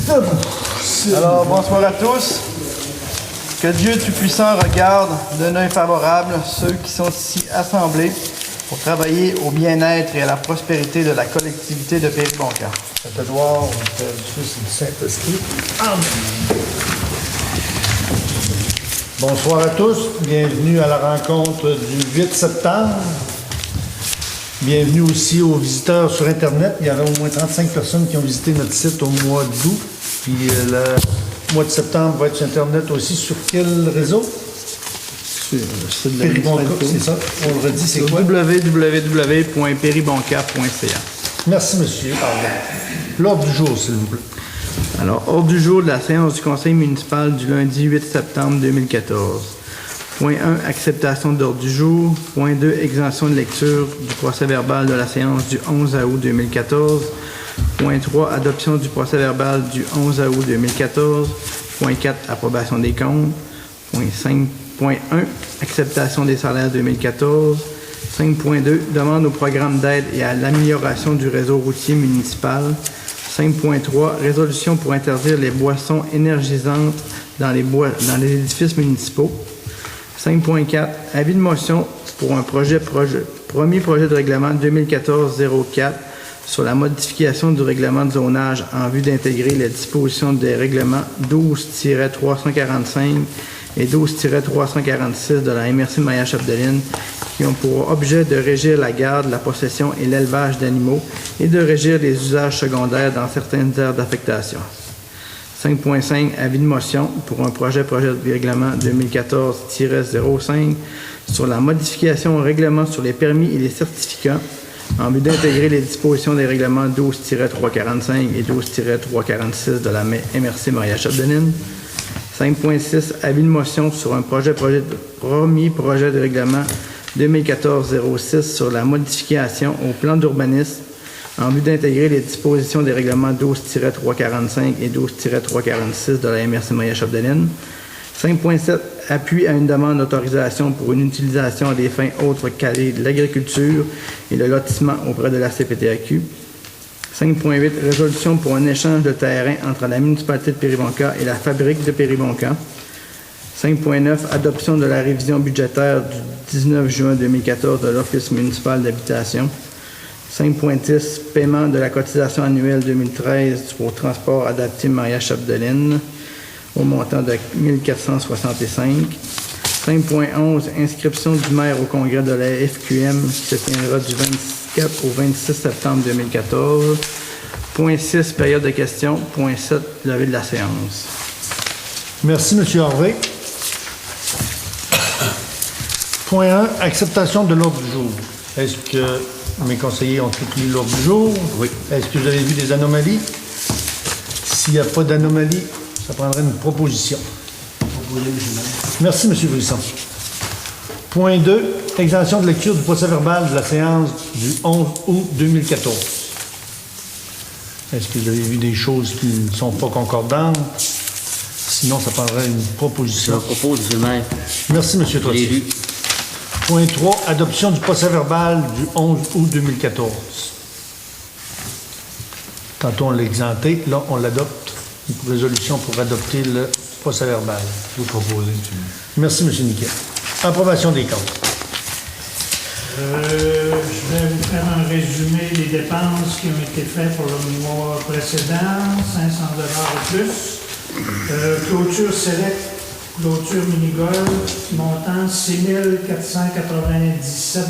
Alors, bonsoir à tous. Que Dieu Tout-Puissant regarde d'un œil favorable ceux qui sont ici assemblés pour travailler au bien-être et à la prospérité de la collectivité de Péribonka. Saint-Édouard, Père du Fils et du Saint-Esprit. Amen. Bonsoir à tous. Bienvenue à la rencontre du 8 septembre. Bienvenue aussi aux visiteurs sur Internet. Il y aura au moins 35 personnes qui ont visité notre site au mois d'août. Puis le mois de septembre va être sur Internet aussi. Sur quel réseau? Sur le site de la Péribonka, c'est ça. On le redit, c'est quoi? www.péribonka.ca. Merci, monsieur. L'ordre du jour, s'il vous plaît. Alors, ordre du jour de la séance du conseil municipal du lundi 8 septembre 2014. Point 1, acceptation d'ordre du jour. Point 2, exemption de lecture du procès-verbal de la séance du 11 août 2014. Point 3, adoption du procès-verbal du 11 août 2014. Point 4, approbation des comptes. Point 5, point 1, acceptation des salaires 2014. 5.2, demande au programme d'aide et à l'amélioration du réseau routier municipal. 5.3, résolution pour interdire les boissons énergisantes dans les édifices municipaux. 5.4, avis de motion pour un premier projet de règlement 2014-04 sur la modification du règlement de zonage en vue d'intégrer les dispositions des règlements 12-345 et 12-346 de la MRC Maya-Chapdelaine qui ont pour objet de régir la garde, la possession et l'élevage d'animaux et de régir les usages secondaires dans certaines aires d'affectation. 5.5, avis de motion pour un projet de règlement 2014-05 sur la modification au règlement sur les permis et les certificats en vue d'intégrer les dispositions des règlements 12-345 et 12-346 de la MRC Maria-Chapdelaine. 5.6, avis de motion sur un premier projet de règlement 2014-06 sur la modification au plan d'urbanisme en vue d'intégrer les dispositions des règlements 12-345 et 12-346 de la MRC Maria-Chapdelaine. 5.7, appui à une demande d'autorisation pour une utilisation à des fins autres qu'à de l'agriculture et le lotissement auprès de la CPTAQ. 5.8, résolution pour un échange de terrain entre la municipalité de Péribonka et la fabrique de Péribonka. 5.9, adoption de la révision budgétaire du 19 juin 2014 de l'Office municipal d'habitation. 5.10, paiement de la cotisation annuelle 2013 pour transport adapté Maria-Chapdelaine au montant de 1 465. 5.11, inscription du maire au congrès de la FQM qui se tiendra du 24 au 26 septembre 2014. Point 6, période de questions. Point 7, levée de la séance. Merci, M. Harvey. Point 1, acceptation de l'ordre du jour. Est-ce que mes conseillers ont tout lu l'ordre du jour? Oui. Est-ce que vous avez vu des anomalies? S'il n'y a pas d'anomalie, ça prendrait une proposition. Merci, M. Brisson. Point 2, exemption de lecture du procès-verbal de la séance du 11 août 2014. Est-ce que vous avez vu des choses qui ne sont pas concordantes? Sinon, ça prendrait une proposition. Je propose, M. le maire. Merci, M. Trottier. Point 3, adoption du procès-verbal du 11 août 2014. Tantôt, on l'a exempté. Là, on l'adopte. Une résolution pour adopter le procès-verbal. Vous proposez, M. Merci, M. Niquet. Approbation des comptes. Je vais vous faire un résumé des dépenses qui ont été faites pour le mois précédent, 500 $ et plus. Clôture Select, clôture Minigolf, montant 6 497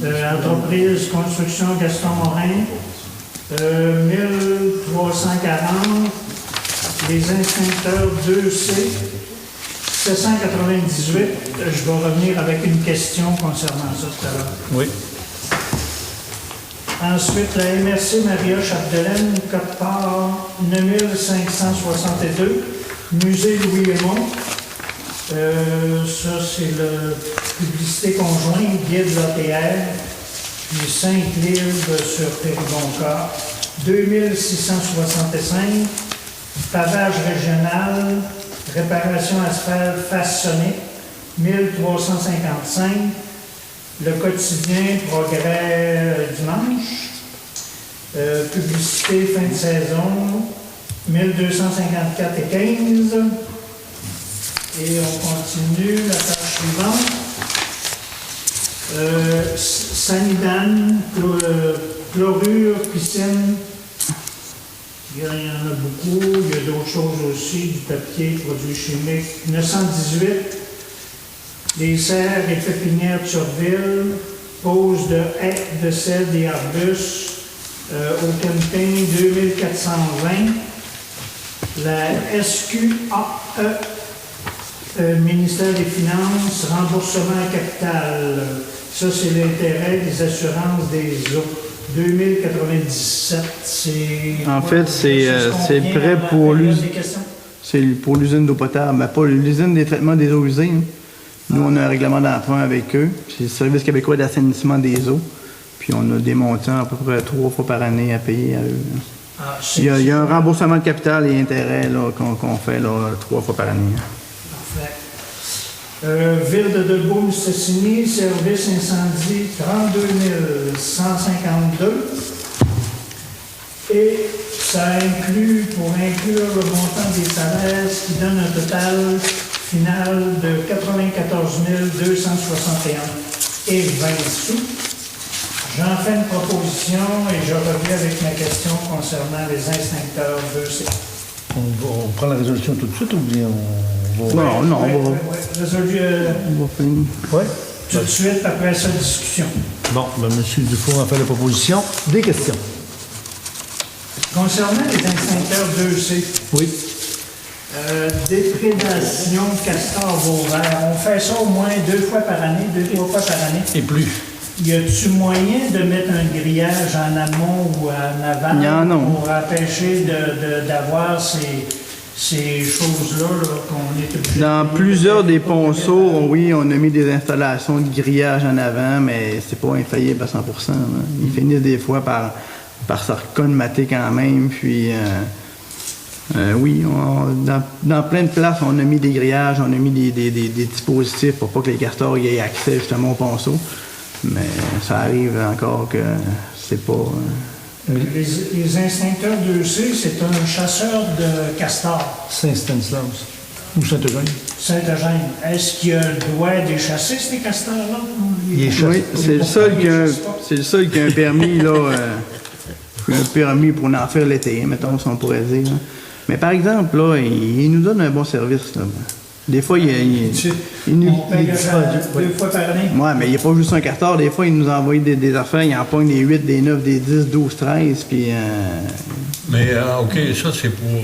$. Entreprise Construction Gaston Morin, 1340. Les instincteurs 2C, 798. Je vais revenir avec une question concernant ça tout à l'heure. Oui. Ensuite, la MRC Maria-Chapdelaine, quote-part 9562, musée Louis-Aymon. Ça, c'est la publicité conjointe, guide l'ATR, puis 5 livres sur Péribonka, 2665. Pavage régional, réparation asphalte façonnée, 1355. Le quotidien Progrès dimanche. Publicité fin de saison, 1254,15. Et on continue la tâche suivante. Sanidan, chlorure, piscine. Il y en a beaucoup. Il y a d'autres choses aussi, du papier, produits chimiques. 918, les serres et pépinières de Surville, pose de haies, de cèdres et arbustes, au camping 2420. La SQAE, ministère des Finances, remboursement à capital. Ça, c'est l'intérêt des assurances des eaux. 2097, c'est... En fait, c'est prêt pour l'usine d'eau potable, mais pas l'usine des traitements des eaux usées. Hein. Nous, on a un règlement d'emprunt avec eux. C'est le Service québécois d'assainissement des eaux. Puis on a des montants à peu près 3 fois par année à payer à eux. Il y a un remboursement de capital et intérêt qu'on fait là, 3 fois par année. Parfait. Ville de Debeau-Mistassini, service incendie 32 152. Et ça inclut, pour inclure le montant des salaires, ce qui donne un total final de 94 261 et 20 sous. J'en fais une proposition et je reviens avec ma question concernant les instincteurs 2C. On prend la résolution tout de suite ou bien on va... Non, on va... Résolu Oui. tout de suite après cette discussion. Bon, ben, M. Dufour a fait la proposition. Des questions? Concernant les instincteurs 2C, Oui. déprédation castor-vauvert, on fait ça au moins 2 fois par année, 2-3 fois par année. Et plus. Y a-tu moyen de mettre un grillage en amont ou en aval Il y en a. pour empêcher d'avoir ces choses-là là, qu'on est obligé Dans de plusieurs des ponceaux, oui, on a mis des installations de grillage en avant, mais c'est pas infaillible à 100%. Là. Ils finissent des fois par se recolmater quand même. Puis, oui, dans plein de places, on a mis des grillages, on a mis des dispositifs pour pas que les castors aient accès justement au ponceau. Mais ça arrive encore que c'est pas... Les instincteurs 2C, c'est un chasseur de castors. Saint-Stanislas ou Saint-Eugène. Saint-Eugène. Est-ce qu'il a le droit de les chasser, ces castors-là? Il est chassé. Oui, c'est le seul qui a un permis, là, un permis pour en faire l'été, mettons, si on pourrait dire. Mais par exemple, là, il nous donne un bon service, là. Des fois, il nous... On paye 2 fois par année. Oui, mais il n'y a pas juste un castor. Des fois, il nous envoie des affaires. Il en pogne des 8, des 9, des 10, 12, 13. Puis... Mais, OK, ça, c'est pour...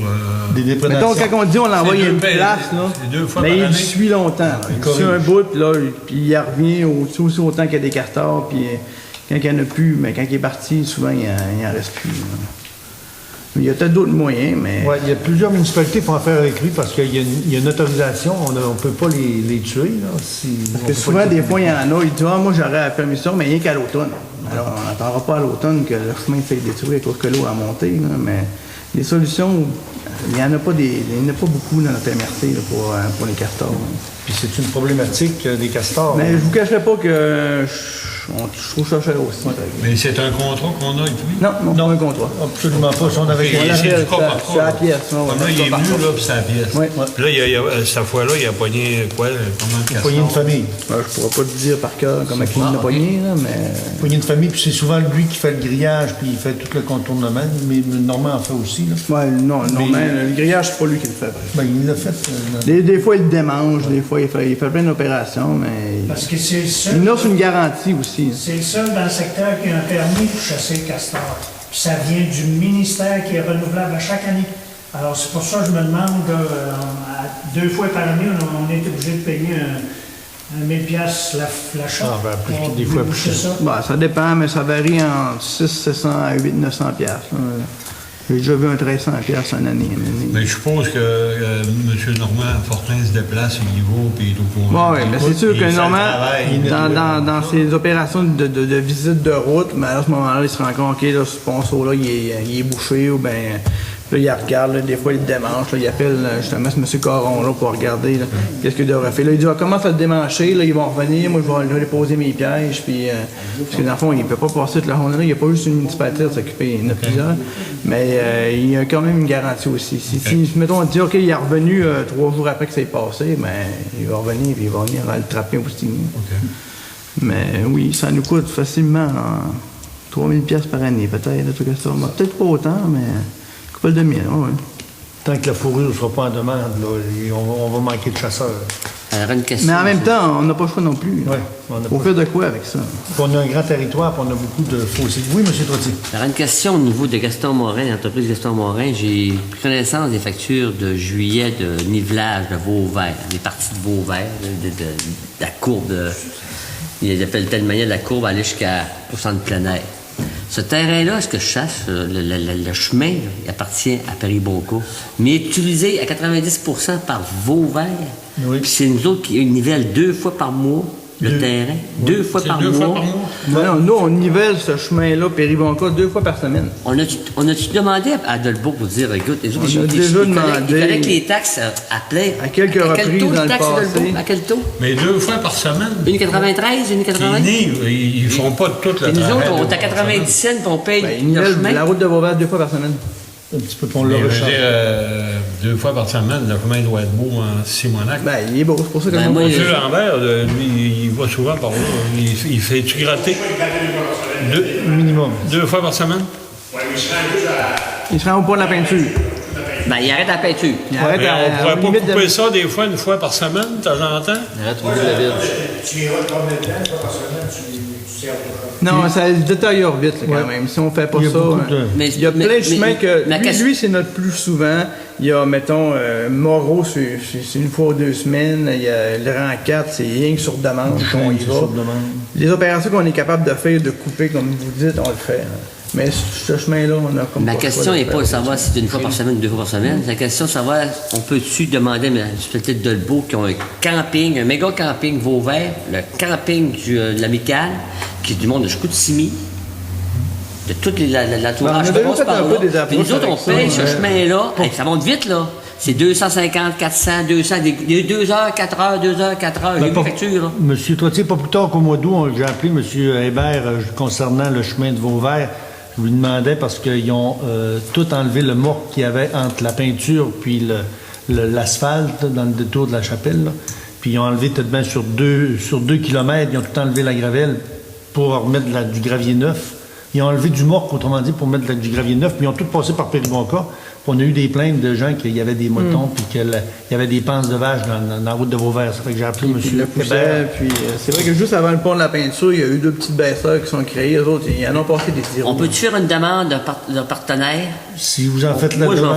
Des déprédations. Mettons, quand on dit on l'envoie à une place, là, c'est 2 fois mais par il année. suit longtemps. Là. Il suit un bout, puis là, puis il revient aussi autant qu'il y a des castors. Puis quand il n'y en a plus, mais quand il est parti, souvent, il n'en reste plus. Là. Il y a peut-être d'autres moyens, mais... Oui, il y a plusieurs municipalités qui font affaire avec lui parce qu'il y a une autorisation. On ne peut pas les tuer. Là, Parce que souvent, des fois, il y en a, ils disent « Ah, moi, j'aurais la permission, mais rien qu'à l'automne. » Alors, on n'attendra pas à l'automne que le chemin se fait détruire à cause que l'eau a monté, là, mais les solutions, il n'y en a pas beaucoup dans notre MRC là, pour les castors. Puis c'est une problématique des castors. Mais je vous cacherai pas que je trouve ça cher aussi. Mais c'est un contrat qu'on a avec lui? Non, pas un contrat. Absolument pas. Si on avait... Ok. On c'est arrête, du cas par c'est cas, la là. pièce. Non, Comme là, il est par venu, contre. là, puis c'est la pièce. Oui. Puis là, cette fois-là, il a pogné quoi? Combien de Une poignée de castors? famille. Je pourrais pas te dire par cœur comment il l'a pogné, là, mais... Une poignée de famille, puis c'est souvent lui qui fait le grillage, puis il fait tout le contournement. Mais Normand en fait aussi. Là. Ouais, non, mais le grillage, c'est pas lui qui le fait. Ben, il l'a fait. Des fois, il le démange, des fois, il fait plein d'opérations, mais... Parce que c'est le seul... Il nous offre une garantie aussi. C'est le seul dans le secteur qui a un permis pour chasser le castor. Puis ça vient du ministère qui est renouvelable à chaque année. Alors c'est pour ça que je me demande, 2 fois par année, on est obligé de payer un 1000$ la shot. Ah, ben, plus- pour des fois déboucher plus. ça. Bah, ça dépend, mais ça varie entre 600 à 800-900 piastres. J'ai déjà vu un 1300 piastres en année. Mais je suppose que M. Normand Fortin se déplace, il y va, puis il est au courant. Oui, mais c'est sûr Il que fait le normalement, travail. dans ses opérations de visite de route, mais à ce moment-là, il se rend compte, OK, là, ce ponceau-là, il est bouché, ou bien Là, il regarde, là, des fois, il le démanche. Là, il appelle justement ce M. Caron là, pour regarder là, qu'est-ce qu'il devrait faire. Là, il dit commence à le démancher, là, ils vont revenir, moi je vais déposer mes pièges. Puis, parce que dans le fond, il ne peut pas passer toute la journée. Il n'y a pas juste une municipalité à s'occuper, il y en a plusieurs. Mais il y a quand même une garantie aussi. Si, mettons, on dit OK, il est revenu 3 jours après que ça ait passé, ben, il va revenir et il va venir le trapper aussi. Mais oui, ça nous coûte facilement 3 000 $ par année, peut-être, tout ça. Peut-être pas autant, mais couple de 1000, ouais. Tant que la fourrure ne sera pas en demande, là, on va manquer de chasseurs. Alors, une question. Mais en même temps, on n'a pas le choix non plus. Ouais, Faut faire de quoi avec ça? On a un grand territoire, puis on a beaucoup de fossiles. Oui, M. Trottier. Alors, une question au niveau de Gaston Morin, l'entreprise Gaston Morin. J'ai pris connaissance des factures de juillet de nivelage de Vauvert, des parties de Vauvert, de la courbe de. Ils appellent de telle manière la courbe aller jusqu'au centre plein air. Ce terrain-là, est-ce que je chasse, le chemin, là, il appartient à Péribonco, mais est utilisé à 90% par Vauvert. Oui. Puis c'est nous autres qui nivellent 2 fois par mois le terrain. 2 fois par mois. Non, nous, on nivelle ce chemin-là, Péribonca, 2 fois par semaine. On a-tu demandé à Delbo pour dire, écoute, les autres, On a déjà demandé. Ils collectent les taxes à plein. À quelques reprises taux de dans le taxe, passé. Delbo? À quel taux? Mais 2 fois par semaine. Une 93, une 80? Ils font pas toute la Et nous travail. autres, on est à 90 cents, puis on paye Ben, ils le nivellent chemin. la route de Vauvert 2 fois par semaine. Un petit peu, puis on Mais le je veux recharge. dire, 2 fois par semaine, le chemin doit être beau en Simonac. Ben, il est beau, c'est pour ça que Ben, le monde- moi, M. Lambert, lui, il va souvent par là. Il fait-tu gratter? Minimum. 2 fois par semaine? il se rend au point de la peinture. Ben, il arrête la peinture. Il arrête Mais on pourrait à pas limite de- couper ça des fois, 1 fois par semaine, de temps en temps? Arrête au bout de la ville. Tu iras de combien de temps, toi, par semaine, tu sers au Non, ça se détériore vite là, quand même. Si on fait pas Il y a ça. beaucoup de- Mais- Il y a plein mais- de chemins que. mais- Lui, c'est notre plus souvent. Il y a, mettons, Moreau, c'est 1 fois ou 2 semaines. Il y a le rang 4, c'est rien que sur demande qu'on y c'est va. sur demande. Les opérations qu'on est capable de faire, de couper, comme vous dites, on le fait. Hein. Mais ce chemin-là, on a comme. Ma pas le question choix de n'est le pas de faire. savoir si c'est 1 fois par semaine ou 2 fois par semaine. La question, c'est de savoir, on peut-tu demander à la municipalité de Delbo qui ont un camping, un méga camping Vauvert, le camping de l'Amicale, qui est du monde de Chicoutimi, de toute l'entourage Ben, on a qui déjà passe fait par un peu là. des Puis approches nous autres, on avec ça, paye ce ouais. chemin-là. Hey, ça monte vite, là. C'est 250, 400, 200, des 2 heures, 4 heures, 2 heures, 4 heures. J'ai vu les factures, là. Monsieur Trottier, pas plus tard qu'au mois d'août, j'ai appelé M. Hébert concernant le chemin de Vauvert. Je lui demandais parce qu'ils ont tout enlevé le morc qu'il y avait entre la peinture puis l'asphalte dans le détour de la chapelle. Là. Puis ils ont enlevé peut-être bien sur 2 kilomètres, ils ont tout enlevé la gravelle pour remettre du gravier neuf. Ils ont enlevé du morc, autrement dit, pour mettre du gravier neuf, puis ils ont tout passé par Péribonca. Puis on a eu des plaintes de gens qu'il y avait des motons, puis qu'il y avait des panses de vaches dans la route de Vauvert. Ça fait que j'ai appelé Puis M. le poussait, puis c'est vrai que juste avant le pont de la peinture, il y a eu 2 petites baisseurs qui sont créées. Eux autres, ils en ont passé des zéros. On peut-tu faire une demande d'un partenaire? Si vous en faites la Moi, je vais demande...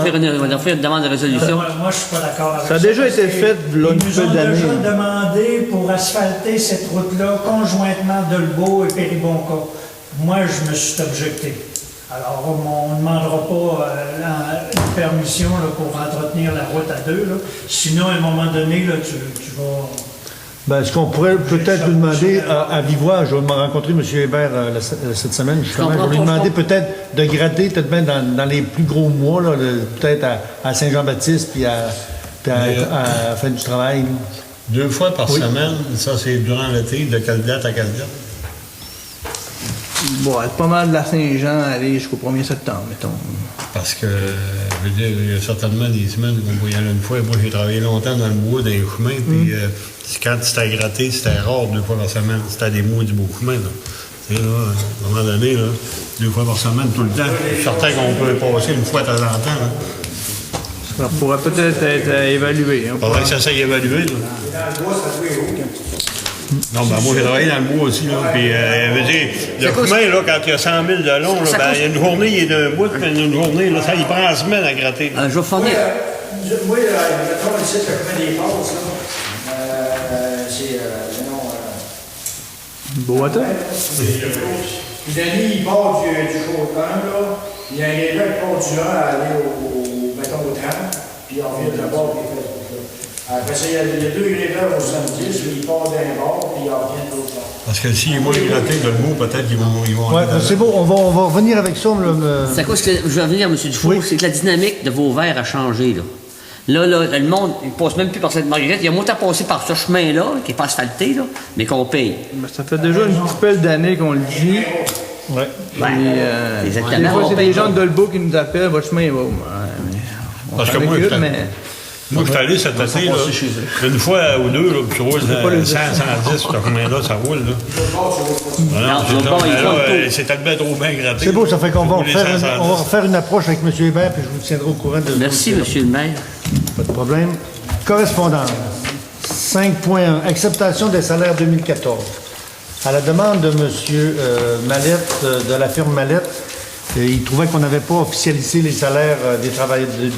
en faire une demande de résolution. Moi, je suis pas d'accord avec ça. Ça a déjà été parce que fait, là, une Ils nous couple ont d'années. déjà demandé pour asphalter cette route-là conjointement Delbo et Péribonca. Moi, je me suis objecté. Alors, on ne demandera pas la permission là, pour entretenir la route à 2. Là. Sinon, à un moment donné, là, tu vas... Ben, ce qu'on pourrait peut-être lui demander à Vivois, je vais me rencontrer M. Hébert cette semaine, justement, je vais lui demander peut-être de gratter, peut-être bien dans les plus gros mois, là, peut-être à Saint-Jean-Baptiste, puis à la fin du travail. Là. 2 fois par Oui. semaine, ça c'est durant l'été, de quelle date à quelle date? Bon, c'est pas mal de la Saint-Jean aller jusqu'au 1er septembre, mettons. Parce que, je veux dire, il y a certainement des semaines où on va y aller 1 fois. Moi, j'ai travaillé longtemps dans le bois, dans les chemins, puis quand c'était à gratter, c'était rare 2 fois par semaine. C'était des mots du beau chemin, là. Tu sais, là, à un moment donné, là, 2 fois par semaine, tout le temps. Je suis certain qu'on peut passer 1 fois de temps en temps, là. Ça pourrait peut-être être évalué. Hein, Il faudrait que ça soit évalué, là. Dans le bois, ça doit être haut. Non, ben moi, j'ai travaillé dans le bois aussi, là. Puis, je veux dire, le chemin, là, quand il y a 100 000 de long, là, ben, il y a une journée, il est d'un bout, puis une journée, là, ça, il prend une semaine à gratter. Je vais fournir. Moi, mettons ici, le chemin des passes, là, c'est, Boita. Puis Denis, il part du Chaudron, là. Il y a un gars qui part du 1 à aller mettons, au 30, puis on vient de la bord, puis il fait ce truc-là. Après ça, il y a 2 gréveurs au 70, puis il part d'un bord, puis il en vient de l'autre bord. Parce que s'il est moins gratté que le bout, peut-être qu'ils vont Ouais, aller dans c'est bon, on va revenir avec ça. C'est à cause que je vais revenir, M. Dufour, Oui. c'est que la dynamique de Vauvert a changé. Là, le monde, il passe même plus par cette marguerite. Il y a moins à passer par ce chemin-là, qui n'est pas asphalté, là, mais qu'on paye. Ben, ça fait déjà une petite pelle d'années qu'on le dit. Ouais. Ben, Des exactement. fois, on c'est paye des gens pas. de Dolbeau qui nous appellent, votre chemin est beau. On Parce que s'en moi, occupe, je mais Moi, je suis allé cet été, là, une fois ou deux, là, puis tu roules 100, 110, ce chemin-là, ça roule. Là. Non, c'est bon, ça, il mais faut là, le tour. c'est tellement trop bien gratté. C'est beau, ça fait qu'on va Rouler refaire une approche avec M. Hébert, puis je vous tiendrai au courant de Merci, Monsieur le maire. Pas de problème. Correspondance. 5.1. Acceptation des salaires 2014. À la demande de M. Mallette, de la firme Mallette, il trouvait qu'on n'avait pas officialisé les salaires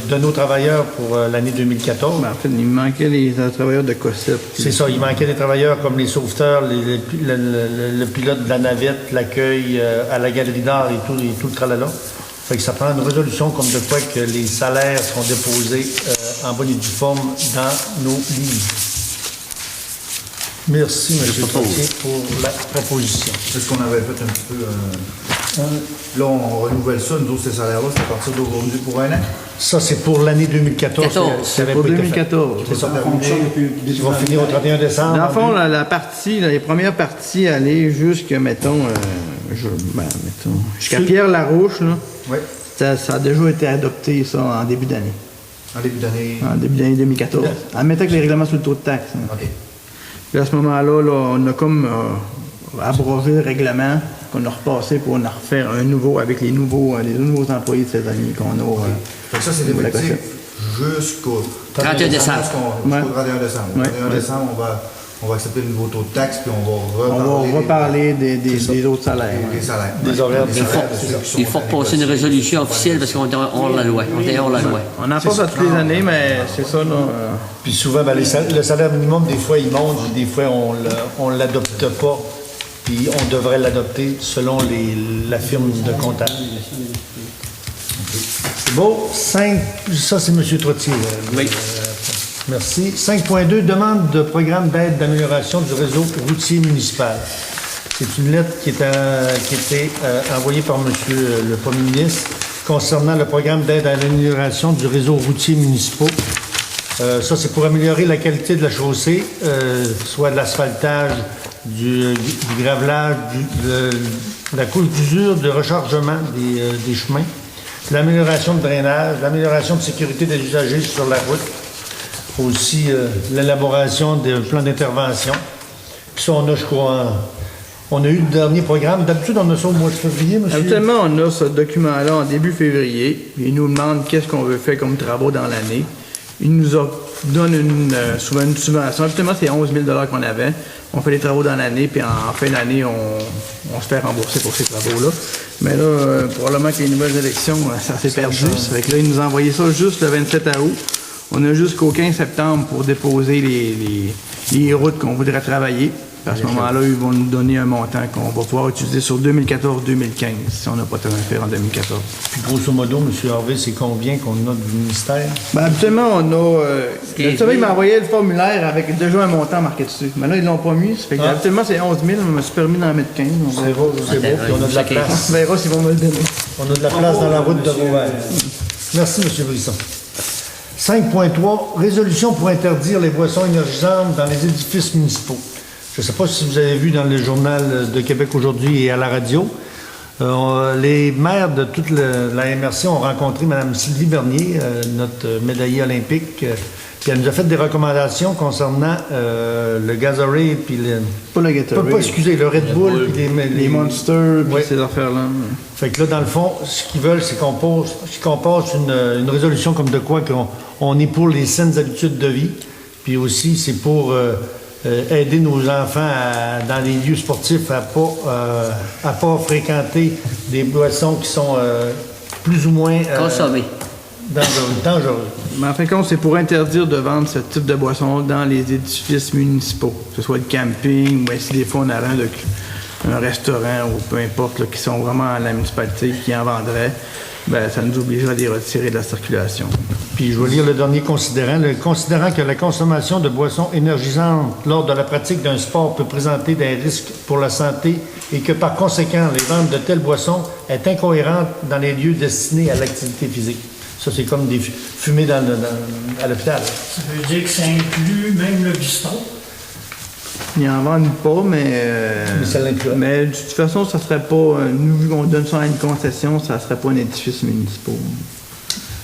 de nos travailleurs pour l'année 2014. ben, en fait, il manquait les travailleurs de COSEP. C'est ça, il manquait des travailleurs comme les sauveteurs, le pilote de la navette, l'accueil à la galerie d'art et tout le tralala. Fait que ça prend une résolution comme de quoi que les salaires seront déposés en bonne et due forme dans nos livres. Merci, M. Trottier, pour la proposition. C'est ce qu'on avait fait un petit peu. Là, on renouvelle ça. Nous autres, ces salaires-là, c'est à partir d'aujourd'hui pour un an. Ça, c'est pour l'année 2014. 14, ça avait pour pas été fait. 2014. C'est ça. Qui va finir au 31 décembre. Dans le fond, la partie, les premières parties allaient jusqu'à, mettons, jusqu'à Pierre-Larouche, là. Oui. Ça a déjà été adopté, ça, en début d'année. En début d'année. En début d'année 2014. En mettant que les règlements sur le taux de taxe. Hein. OK. Puis à ce moment-là, là, on a comme abrogé le règlement, qu'on a repassé pour en refaire un nouveau avec les nouveaux employés de cette année qu'on a. Fait que ça, c'est définitif jusqu'au 31 décembre. Ouais. Jusqu'au 31 décembre. Au Ouais. 31 décembre, on va accepter le nouveau taux de taxe, puis on On va reparler des autres salaires. des salaires. Des horaires Des de salaires de ceux qui sont Il faut repasser une résolution officielle parce qu'on est hors la loi. On est hors la loi. On en passe à toutes les années, mais c'est ça, là. Puis souvent, ben, le salaire minimum, des fois, il monte, puis des fois, on ne l'adopte pas. Puis on devrait l'adopter selon la firme de comptable. C'est beau. 5, ça, c'est M. Trottier. Oui. Merci. 5.2, demande de programme d'aide d'amélioration du réseau routier municipal. C'est une lettre qui était envoyée par M. le Premier ministre concernant le programme d'aide à l'amélioration du réseau routier municipal. Ça, c'est pour améliorer la qualité de la chaussée, soit de l'asphaltage, du gravelage, de la couche d'usure, de rechargement des chemins, l'amélioration de drainage, l'amélioration de sécurité des usagers sur la route, aussi l'élaboration d'un plan d'intervention. Puis ça, on a eu le dernier programme. D'habitude, on a ça au mois de février, monsieur. Habituellement, on a ce document-là en début février. Il nous demande qu'est-ce qu'on veut faire comme travaux dans l'année. Il nous donne souvent une subvention. Habituellement, c'est 11 000 $ qu'on avait. On fait les travaux dans l'année, puis en fin d'année, on se fait rembourser pour ces travaux-là. Mais là, probablement que les nouvelles élections, ça s'est perdu. Ça fait que là, il nous a envoyé ça juste le 27 août. On a jusqu'au 15 septembre pour déposer les routes qu'on voudrait travailler. À ce moment-là, ils vont nous donner un montant qu'on va pouvoir utiliser sur 2014-2015, si on n'a pas de faire en 2014. Puis grosso modo, M. Harvey, c'est combien qu'on a du ministère? Ben, habituellement, on a... le travail m'a envoyé le formulaire avec déjà un montant marqué dessus. Mais là, ils l'ont pas mis. Ça fait que, habituellement, c'est 11 000. On me suis permis d'en mettre 15. On C'est beau, puis on a de la place. verra s'ils vont me le donner. On a de la place dans la route de Vauvert. Merci, M. Brisson. 5.3, résolution pour interdire les boissons énergisantes dans les édifices municipaux. Je ne sais pas si vous avez vu dans le journal de Québec aujourd'hui et à la radio, les maires de toute la MRC ont rencontré Mme Sylvie Bernier, notre médaillée olympique, puis elle nous a fait des recommandations concernant le Gatorade puis Pas le Gatorade. excusez, le Red Bull puis Les Monsters, puis Ouais. ces affaires-là. Fait que là, dans le fond, ce qu'ils veulent, c'est qu'on passe une résolution comme de quoi qu'on est pour les saines habitudes de vie, puis aussi c'est pour aider nos enfants dans les lieux sportifs à pas fréquenter des boissons qui sont plus ou moins Consommer. dangereuses. Mais en fin de compte, c'est pour interdire de vendre ce type de boisson dans les édifices municipaux, que ce soit le camping, ou si des fois on a un restaurant ou peu importe, là, qui sont vraiment à la municipalité qui en vendrait. ben, ça nous obligerait à les retirer de la circulation. Puis je vais lire le dernier considérant. Le considérant que la consommation de boissons énergisantes lors de la pratique d'un sport peut présenter des risques pour la santé et que par conséquent, les ventes de telles boissons est incohérente dans les lieux destinés à l'activité physique. Ça, c'est comme des fumées à l'hôpital. Ça veut dire que ça inclut même le bistrot. Ils n'en vendent pas, mais ça l'inclurait. mais de toute façon, ça serait pas, nous, vu qu'on donne ça à une concession, ça serait pas un édifice municipal.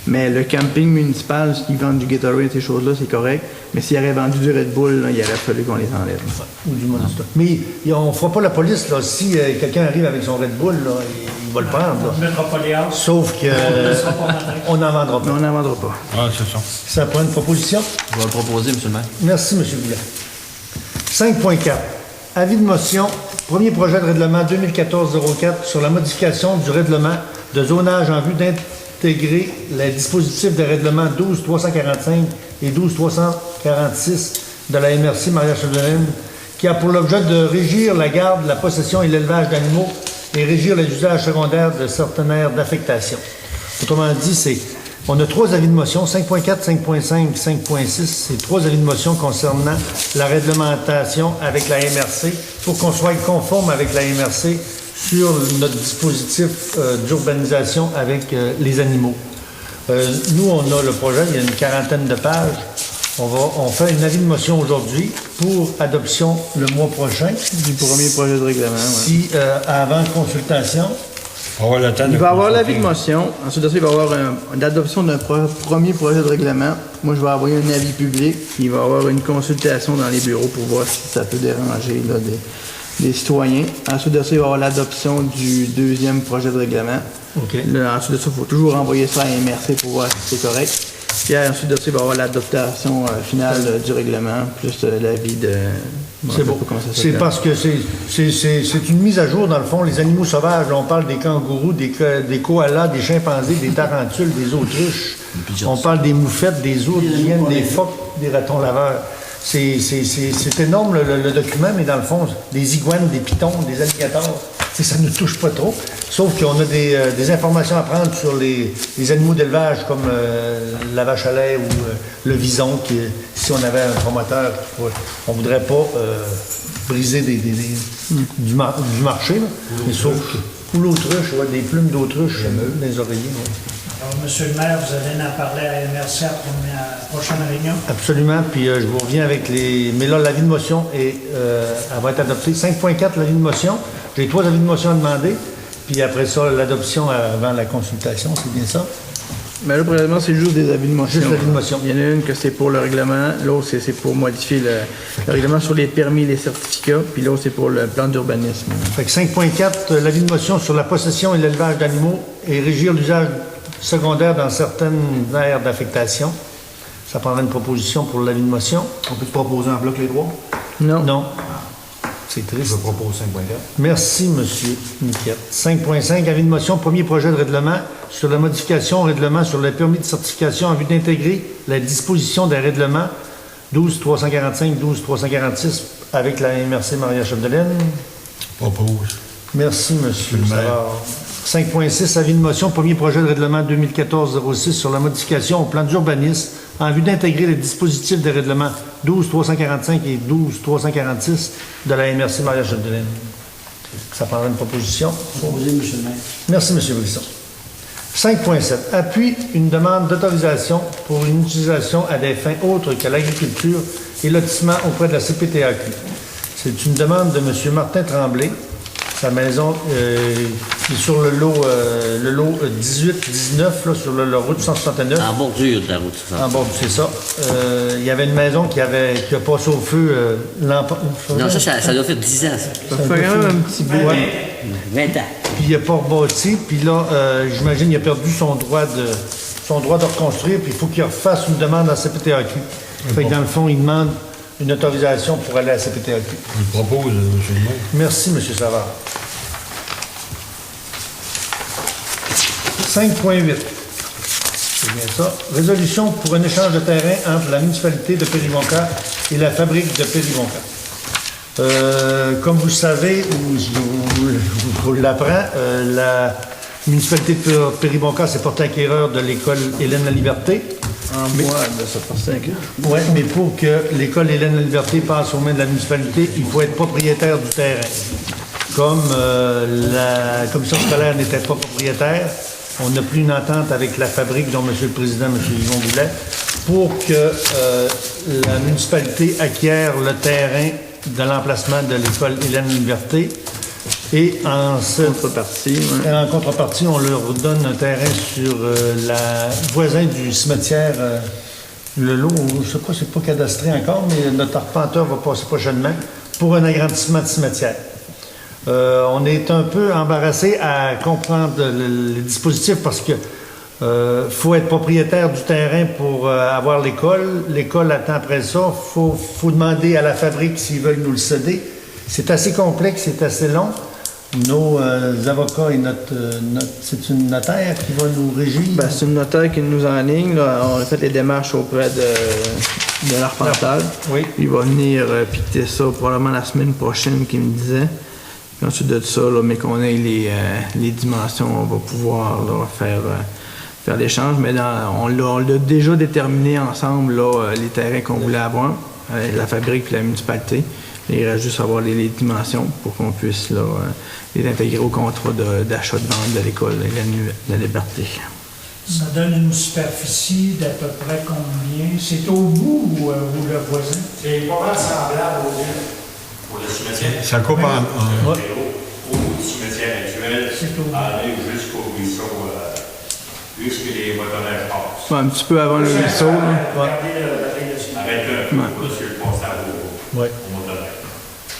Mais le camping municipal, s'ils vendent du Gatorade et ces choses-là, c'est correct. Mais s'ils auraient vendu du Red Bull, là, il aurait fallu qu'on les enlève. Ou du Monster. Mais on ne fera pas la police, là. Si quelqu'un arrive avec son Red Bull, là, il va le prendre, On ne là. mettra pas les hautes. Sauf que on n'en vendra Mais pas. on n'en vendra pas. Ah, c'est ça. Ça prend une proposition? Je vais le proposer, M. le maire. Merci, M. Boulet. 5.4. Avis de motion. Premier projet de règlement 2014-04 sur la modification du règlement de zonage en vue d'intégrer les dispositifs des règlements 12-345 et 12-346 de la MRC Maria-Chapdelaine, qui a pour l'objet de régir la garde, la possession et l'élevage d'animaux et régir les usages secondaires de certaines aires d'affectation. Autrement dit, on a 3 avis de motion, 5.4, 5.5, 5.6. C'est 3 avis de motion concernant la réglementation avec la MRC pour qu'on soit conforme avec la MRC sur notre dispositif d'urbanisation avec les animaux. Nous, on a le projet, il y a une quarantaine de pages. On fait une avis de motion aujourd'hui pour adoption le mois prochain. Du premier projet de règlement, ouais. Si avant consultation, On va avoir le temps Il va y avoir consulter. l'avis de motion. Ensuite de ça, il va y avoir l'adoption d'un premier projet de règlement. Moi, je vais envoyer un avis public. Il va y avoir une consultation dans les bureaux pour voir si ça peut déranger là, des citoyens. Ensuite de ça, il va y avoir l'adoption du deuxième projet de règlement. OK. Là, ensuite de ça, il faut toujours envoyer ça à MRC pour voir si c'est correct. Puis ensuite de ça, il va y avoir l'adoption finale du règlement, plus l'avis de... c'est bon. C'est parce que c'est une mise à jour, dans le fond. Les animaux sauvages, on parle des kangourous, des koalas, des chimpanzés, des tarentules, des autruches. On parle des moufettes, des ours, des hyènes, des phoques, des ratons laveurs. C'est énorme le document, mais dans le fond, des iguanes, des pitons, des alligators, ça ne nous touche pas trop. Sauf qu'on a des informations à prendre sur les animaux d'élevage comme la vache à lait ou le vison, qui, si on avait un promoteur, on ne voudrait pas briser du marché, là. Mais sauf que, ou l'autruche, ouais, des plumes d'autruche dans les oreillers. Ouais. Alors, Monsieur le maire, vous allez en parler à MRC à la prochaine réunion. Absolument, puis je vous reviens avec les... Mais là, l'avis de motion elle va être adoptée. 5.4, l'avis de motion. J'ai 3 avis de motion à demander, puis après ça, l'adoption avant la consultation, c'est bien ça? Mais là, présentement, c'est juste des avis de motion. Juste l'avis de motion. Il y en a une que c'est pour le règlement, l'autre, c'est pour modifier le règlement sur les permis et les certificats, puis l'autre, c'est pour le plan d'urbanisme. Fait que 5.4, l'avis de motion sur la possession et l'élevage d'animaux et régir l'usage secondaire dans certaines aires d'affectation. Ça prendra une proposition pour l'avis de motion. On peut te proposer en bloc les 3? Non. Non. C'est triste. Je propose 5.4. Merci, M. Niquette. 5.5, avis de motion, premier projet de règlement sur la modification au règlement sur les permis de certification en vue d'intégrer la disposition des règlements 12.345, 12.346 avec la MRC Maria-Chapdelaine. Propose. Merci, M. le maire. Savard. 5.6, avis de motion, premier projet de règlement 2014-06 sur la modification au plan d'urbanisme en vue d'intégrer les dispositifs des règlements 12.345 et 12.346 de la MRC Maria-Chapdelaine. Ça prendra une proposition. Proposé, Monsieur le maire. Merci, M. Brisson. 5.7. Appuie une demande d'autorisation pour une utilisation à des fins autres que l'agriculture et lotissement auprès de la CPTAQ. C'est une demande de M. Martin Tremblay. Sa maison est sur le lot 18-19, là, sur la route 169. En bordure de la route, c'est ça. En bord, c'est ça. Il y avait une maison qui a passé au feu l'an... Non, ça doit faire 10 ans, ça. Ça fait quand même un petit bout. Ouais. 20 ans. Puis il n'a pas rebâti, puis là, j'imagine qu'il a perdu son droit de reconstruire, puis il faut qu'il refasse une demande à la CPTAQ. Fait que dans le fond, il demande une autorisation pour aller à la CPTAQ. Je propose, M. le maire. Merci, M. Savard. 5.8. C'est bien ça. Résolution pour un échange de terrain entre la municipalité de Péribonka et la fabrique de Péribonka. Comme vous le savez, ou je vous l'apprends, la municipalité de Péribonka s'est portée acquéreur de l'école Hélène la Liberté. En bois de ce porcin. Oui, mais pour que l'école Hélène la Liberté passe aux mains de la municipalité, il faut être propriétaire du terrain. Comme la commission scolaire n'était pas propriétaire, on n'a plus une entente avec la fabrique dont M. le Président, M. Yvon Boulet, pour que la municipalité acquiert le terrain de l'emplacement de l'école Hélène Liberté. Et en contrepartie, on leur donne un terrain sur la voisin du cimetière Le Lot. Je ne sais pas, c'est pas cadastré encore, mais notre arpenteur va passer prochainement pour un agrandissement de cimetière. On est un peu embarrassé à comprendre les dispositifs parce que faut être propriétaire du terrain pour avoir l'école. L'école attend après ça. Faut demander à la fabrique s'ils veulent nous le céder. C'est assez complexe, c'est assez long. Nos avocats et c'est une notaire qui va nous régir. Ben, c'est une notaire qui nous enligne. Là. On a fait les démarches auprès de l'arpenteur. Oui. Il va venir piquer ça probablement la semaine prochaine, qu'il me disait. Puis ensuite de ça, là, mais qu'on ait les dimensions, on va pouvoir là, faire l'échange. Mais on l'a déjà déterminé ensemble, là, les terrains qu'on voulait avoir, la fabrique et la municipalité. Il reste juste à avoir les dimensions pour qu'on puisse là, les intégrer au contrat d'achat de vente de l'école de la Liberté. Ça donne une superficie d'à peu près combien? C'est au bout ou le voisin? C'est pas mal semblable aux îles. Pour le cimetière. Ça coupe en... Au bout du cimetière actuel, aller jusqu'au ruisseau, jusqu'à les motonnages passent. Ouais, un petit peu avant le ruisseau. Regardez la bataille de ciment. Arrête un peu, monsieur le passage au motonnages.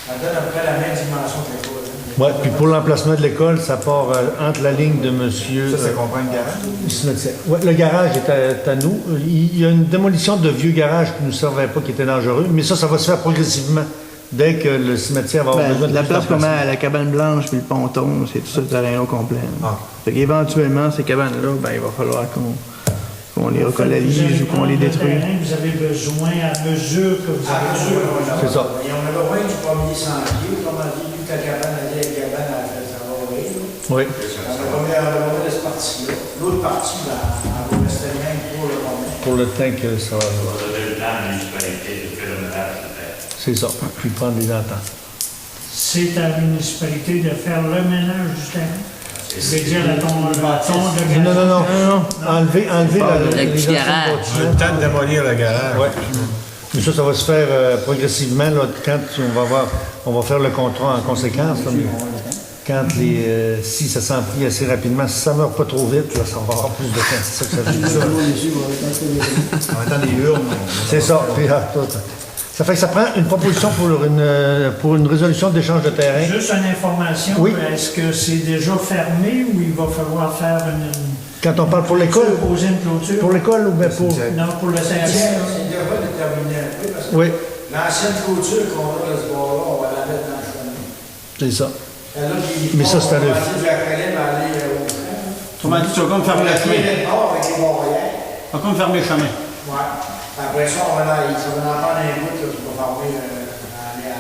Ça donne à peu près la même dimension que l'école. Oui, puis pour l'emplacement de l'école, ça part entre la ligne de monsieur... Ça comprend le garage? cimetière. Ouais, le garage est à nous. Il y a une démolition de vieux garages qui ne nous servait pas, qui était dangereux, mais ça va se faire progressivement. Dès que le cimetière va avoir besoin de La plus place d'emplacement. comme à la cabane blanche puis le ponton, c'est tout ça le terrain au complet. Ah. Fait qu'éventuellement, ces cabanes-là, ben, il va falloir qu'on les recolonise ou qu'on les détruise. Vous avez besoin à mesure que vous avez besoin. C'est ça. Et on a besoin du premier sentier, autrement dit, vu que la cabane, la vieille cabane, ça va ouvrir. Oui. On a besoin de cette partie-là. L'autre partie, ben, elle va rester même pour le moment. Pour le temps que ça va... Vous avez le temps de municipalité de faire le ménage de terre. C'est ça. Puis prendre les ententes. C'est à la municipalité de faire le ménage du terrain. Je vais dire à ton bâton de Non. Enlever Le petit garage. On a le temps de démolir le garage. Oui. Mais ça va se faire progressivement là, quand on va faire le contrat en conséquence. Là, mais quand si ça s'enfuit assez rapidement, si ça ne meurt pas trop vite, là, ça va avoir plus de temps. C'est ça que ça veut dire. On attend des urnes. C'est ça. Puis, ça fait que ça prend une proposition pour une résolution d'échange de terrain. Juste une information, Oui. est-ce que c'est déjà fermé ou il va falloir faire une Quand on parle pour l'école, poser une clôture? pour l'école ou bien pour... Non, pour le cimetière. C'est déjà déterminé un peu parce que Oui, l'ancienne clôture qu'on a de ce bord-là, on va la mettre dans le chemin. c'est ça. Celle-là qui Mais ça, c'est à on va l'œuf. passer de la colline à aller au train. Autrement dit, tu vas comme fermer le chemin. Le bord avec les barrières. Tu vas comme fermer le chemin. Ouais. Après ça, ça va en prendre un bout là, qui va fermer, aller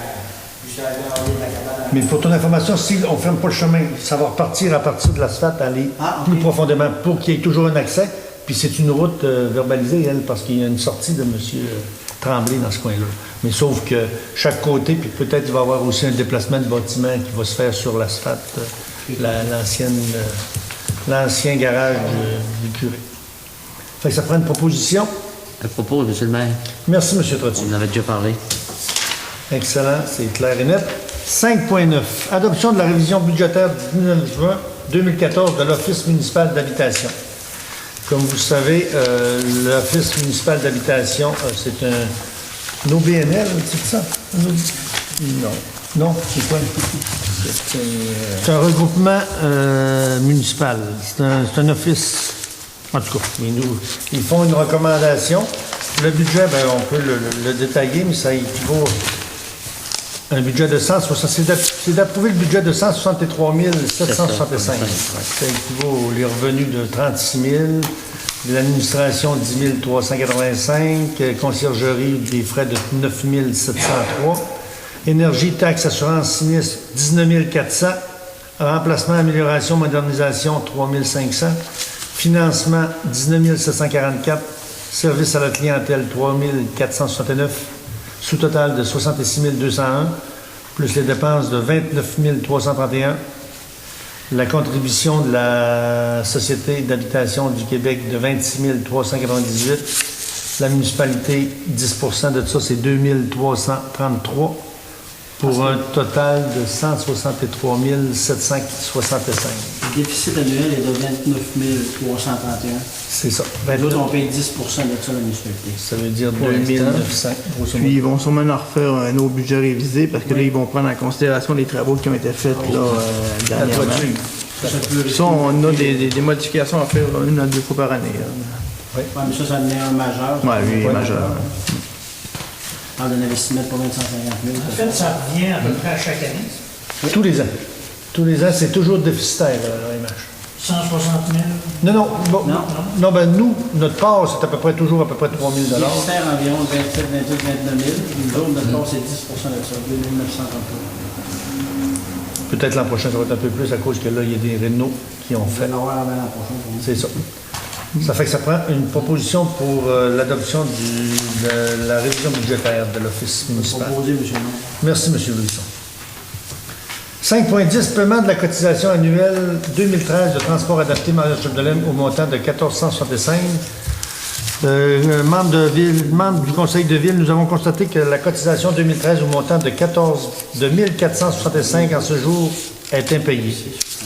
jusqu'à la cabane. Mais pour ton information, si on ne ferme pas le chemin, ça va repartir à partir de l'asphalte, aller plus profondément pour qu'il y ait toujours un accès. Puis c'est une route verbalisée, elle, parce qu'il y a une sortie de M. Tremblay dans ce coin-là. Mais sauf que chaque côté, puis peut-être il va y avoir aussi un déplacement de bâtiment qui va se faire sur l'asphalte, l'ancien garage du curé. Fait que ça prend une proposition. Je propose, monsieur le maire. Merci, M. Trottier. Vous en avez déjà parlé. Excellent, c'est clair et net. 5.9. Adoption de la révision budgétaire du 19 juin 2014 de l'Office municipal d'habitation. Comme vous le savez, l'Office municipal d'habitation, c'est un OBNL, c'est ça? Non, c'est quoi? C'est un regroupement municipal. C'est un office. En tout cas, ils font une recommandation. Le budget, ben, on peut le détailler, mais ça équivaut à un budget de 160. C'est d'approuver le budget de 163 765. Ça équivaut aux revenus de 36 000, de l'administration 10 385, conciergerie des frais de 9 703, énergie, taxes, assurance, sinistre 19 400, Remplacement, amélioration, modernisation, 3 500. Financement, 19 744. Service à la clientèle, 3 469. Sous-total de 66 201. Plus les dépenses de 29 331. La contribution de la Société d'habitation du Québec de 26 398. La municipalité, 10 de ça, c'est 2 333. Pour un total de 163 765. Le déficit annuel est de 29 331. C'est ça. Les autres, on paye 10 de ça à la municipalité. Ça veut dire Pour 2900. Puis ils vont sûrement en refaire un autre budget révisé parce que là, ils vont prendre en considération les travaux qui ont été faits là, dernièrement. Ça, on a des modifications à faire une à deux fois par année. Oui, mais ça devient un majeur. Oui, lui, il est majeur. On parle d'un investissement pour 250 000. En fait, ça revient à peu près à chaque année. Tous les ans. Tous les ans, c'est toujours déficitaire, l'AMH. 160 000. Non, bon, Non. non, ben nous, notre part, c'est à peu près toujours à peu près 3 000 Déficitaire environ 27, 28, 29 000. Nous autres, notre part, c'est 10 de ça, 2 933. Peut-être l'an prochain, ça va être un peu plus à cause que là, il y a des rénaux qui ont On fait. va l'avoir l'an prochain. C'est ça. Ça fait que ça prend une proposition pour l'adoption de la révision budgétaire de l'Office municipal. Proposé, M. Maire. Merci, M. Louison. 5.10, paiement de la cotisation annuelle 2013 de transport adapté Maria-Chapdelaine au montant de 1465. Membre du conseil de ville, nous avons constaté que la cotisation 2013 au montant de 1465 en ce jour est impayée.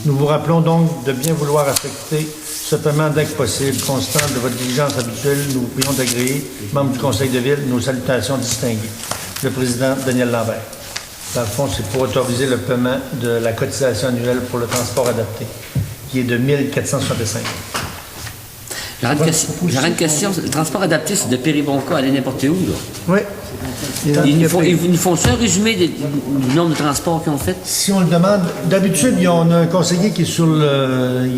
Nous vous rappelons donc de bien vouloir affecter ce paiement dès que possible. Constant de votre diligence habituelle, nous vous prions d'agréer, membre du conseil de ville, nos salutations distinguées. Le président Daniel Lambert. Dans le fond, c'est pour autoriser le paiement de la cotisation annuelle pour le transport adapté, qui est de 1465. J'aurais une question. Le transport adapté, c'est de Péribonka à aller n'importe où, là. Oui. Ils nous font ça un résumé du nombre de transports qu'ils ont fait? Si on le demande, d'habitude, on a un conseiller qui est sur le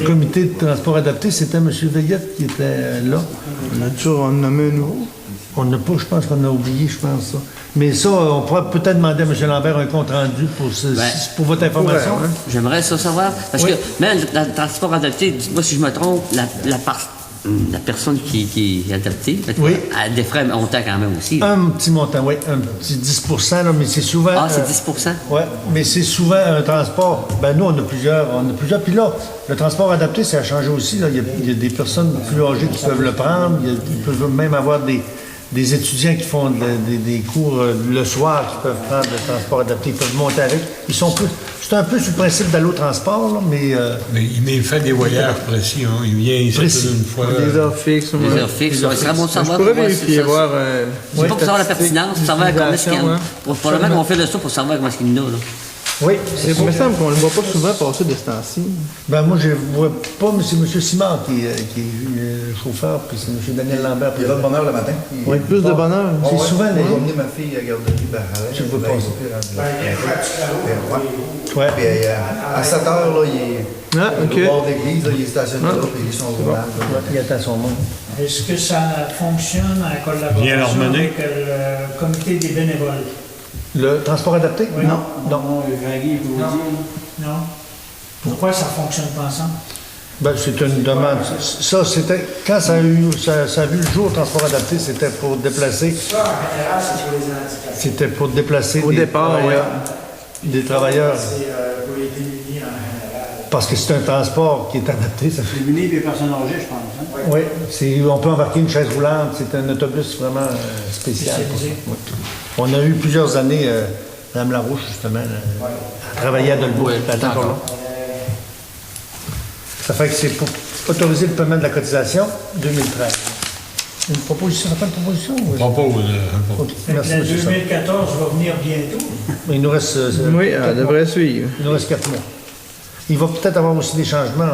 comité de transport adapté. C'était M. Veillette qui était là. On a toujours nommé un nouveau. On n'a pas, je pense qu'on a oublié, je pense, ça. Mais ça, on pourrait peut-être demander à M. Lambert un compte rendu pour votre information. Ouais. J'aimerais ça savoir. Parce que même le transport adapté, dites-moi si je me trompe, la personne qui est adaptée, Oui. a des frais montants quand même aussi. Un petit montant, oui, un petit 10 là, mais c'est souvent... Ah, c'est 10 Oui, mais c'est souvent un transport. Ben nous, on a plusieurs. Puis là, le transport adapté, ça a changé aussi. Là. Il y a des personnes plus âgées qui peuvent le prendre. Ils peuvent même avoir des étudiants qui font des cours le soir, qui peuvent prendre le transport adapté, ils peuvent monter avec. C'est un peu sur le principe d'aller au transport, là, mais... Mais il fait des voyages précis, hein. Il vient ici Précis. une fois. Des heures fixes. Des heures fixes. Ça serait bon de Je savoir. pourrais pour voir si vérifier, ça- voir... C'est pas pour savoir la pertinence, pour savoir comment est-ce qu'il y en a. Probablement qu'on fait le ça pour savoir comment est-ce qu'il y en a, là. Oui, Il me semble qu'on ne le voit pas souvent passer de ce temps-ci. ben moi, je ne vois pas, mais c'est M. Simard qui est chauffeur, puis c'est M. Daniel Lambert. Il y a de bonheur le matin. Oui, plus de bonheur. C'est souvent les... J'ai emmené ma fille à la garderie Barret. Tu le vois pas, ça. Ouais. Puis à 7 heures, là, il est Ah, OK. au bord de l'église, là, il est stationné là, puis il est son journal. Il attend son monde. Est-ce que ça fonctionne en Viens collaboration leur mener. avec le comité des bénévoles? Le transport adapté? Oui. Non. Non, Grady, vous Non. dit. Non? Pourquoi ça ne fonctionne pas ensemble? Ben, c'est une demande. Ça, c'était... Quand ça a vu le jour, transport adapté, c'était pour déplacer... Ça, en général, c'est pour les handicapés. C'était pour déplacer Au départ, des travailleurs. C'est pour les démunis en général. Parce que c'est un transport qui est adapté. Ça fait... Les munis et les personnes âgées, je pense. Hein? Oui, on peut embarquer une chaise roulante. C'est un autobus vraiment spécial. Spécialisé. Oui. On a eu plusieurs années, Mme Larouche, justement, elle travaillait à Dolbeau. Oui, Elle est encore là. Ça fait que c'est pour autoriser le paiement de la cotisation 2013. Une proposition, ça fait une proposition? Oui. Propose. OK, Fait que merci, la M. Sam. 2014 va venir bientôt. Il nous reste... Oui, 4 elle mois. devrait suivre. Il nous reste 4 mois. Il va peut-être avoir aussi des changements.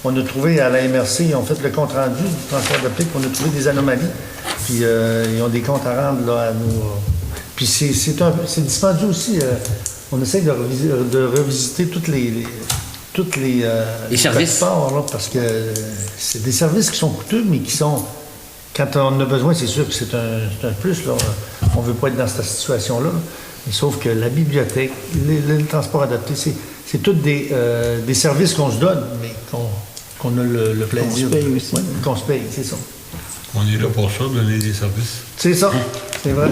On a trouvé à la MRC, ils ont fait le compte rendu du transport adapté, puis on a trouvé des anomalies. Puis ils ont des comptes à rendre là, à nous. Puis c'est dispendieux aussi. On essaie de revisiter toutes les services. plateformes, là, parce que c'est des services qui sont coûteux, mais qui sont... Quand on en a besoin, c'est sûr que c'est un plus. Là. On ne veut pas être dans cette situation-là. Sauf que la bibliothèque, le transport adapté, c'est tous des services qu'on se donne, mais qu'on a le plaisir. Qu'on se paye aussi. Ouais, qu'on se paye, c'est ça. On est là pour ça, donner des services. C'est ça, c'est vrai.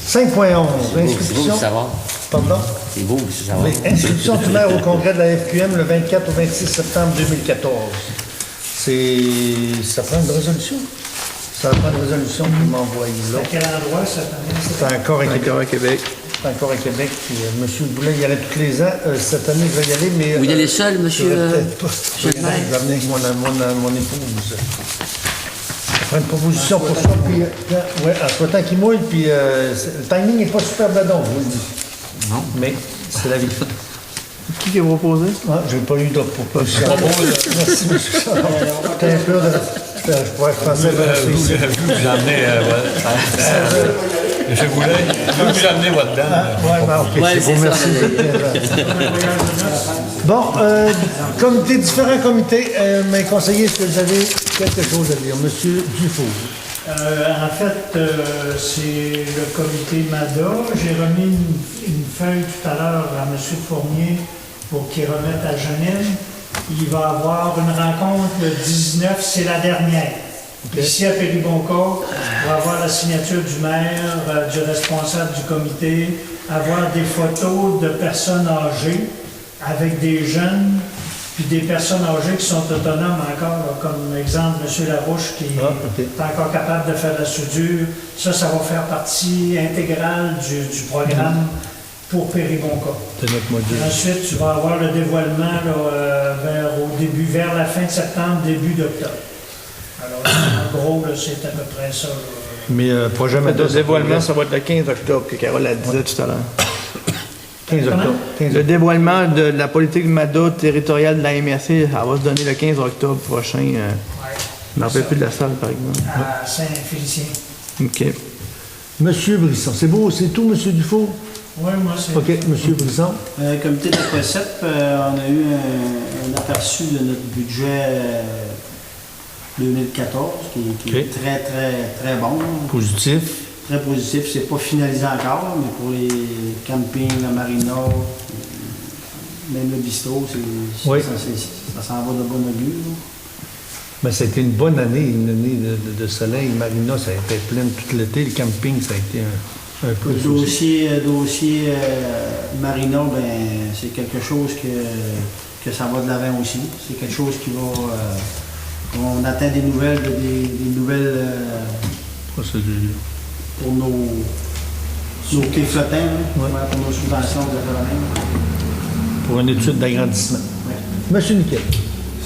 5.11, C'est beau inscription. de savoir. Pardon? C'est beau de savoir. Oui, inscription du maire au congrès de la FQM le 24 au 26 septembre 2014. Ça prend une résolution? Ça prend une résolution qu'il m'a envoyée là. À quel endroit cette année? C'est encore à Québec. Encore à Québec. C'est encore à Québec. Puis, monsieur voulait y aller tous les ans. Cette année, je vais y aller, mais... Vous y allez seul, monsieur? je vais peut-être pas. Je vais le maire? amener avec mon épouse. Ça prend une proposition pour ça. Puis, ouais, en souhaitant qu'il mouille, puis le timing n'est pas super badon, je vous le dis. Non. Mais c'est la vie. Qui a proposé? Ah, j'ai pas eu de proposition. Merci, monsieur. T'as un peu de... Je pourrais penser à Vous amenez M. Goulet, vous amenez votre dame. OK, Ouais, c'est beau, c'est merci. ça. Bon, différents comités. Mes conseillers, est-ce que vous avez quelque chose à dire? Monsieur Dufault. En fait, c'est le comité MADA. J'ai remis une feuille tout à l'heure à M. Fournier pour qu'il remette à Janine. Il va y avoir une rencontre le 19, c'est la dernière. Ici à Péribonca, on va avoir la signature du maire, du responsable du comité, avoir des photos de personnes âgées avec des jeunes, puis des personnes âgées qui sont autonomes encore, là, comme exemple M. Larouche qui est encore capable de faire la soudure. Ça va faire partie intégrale du programme pour Péribonca. C'est notre module. Ensuite, tu vas avoir le dévoilement là, vers la fin de septembre, début d'octobre. Alors, en gros, là, c'est à peu près ça. Là. Mais projet Le MADA, dévoilement, ça va être le 15 octobre, que Carole a dit tout à l'heure. 15 octobre. 15 Le dévoilement de la politique MADA territoriale de la MRC, elle va se donner le 15 octobre prochain. Je ne me rappelle plus de la salle, par exemple. À Saint-Félicien. OK. Monsieur Brisson, c'est beau, c'est tout, Monsieur Dufault? Oui, moi, c'est... OK, Monsieur Brisson. Comité de précepte, on a eu un aperçu de notre budget 2014 qui est très, très, très bon. Positif. Très positif. C'est pas finalisé encore, mais pour les campings, la marina, même le bistrot, Oui. ça s'en va de bon augure. Mais ça a été une bonne année, une année de soleil. Marina, ça a été plein tout l'été. Le camping, ça a été un peu... Le dossier Marina, ben, c'est quelque chose que ça va de l'avant aussi. C'est quelque chose qui va... on attend des nouvelles, des nouvelles procédures pour nos quais flottants, pour nos subventions de la même. Pour une étude d'agrandissement. Ouais. Monsieur Niquet.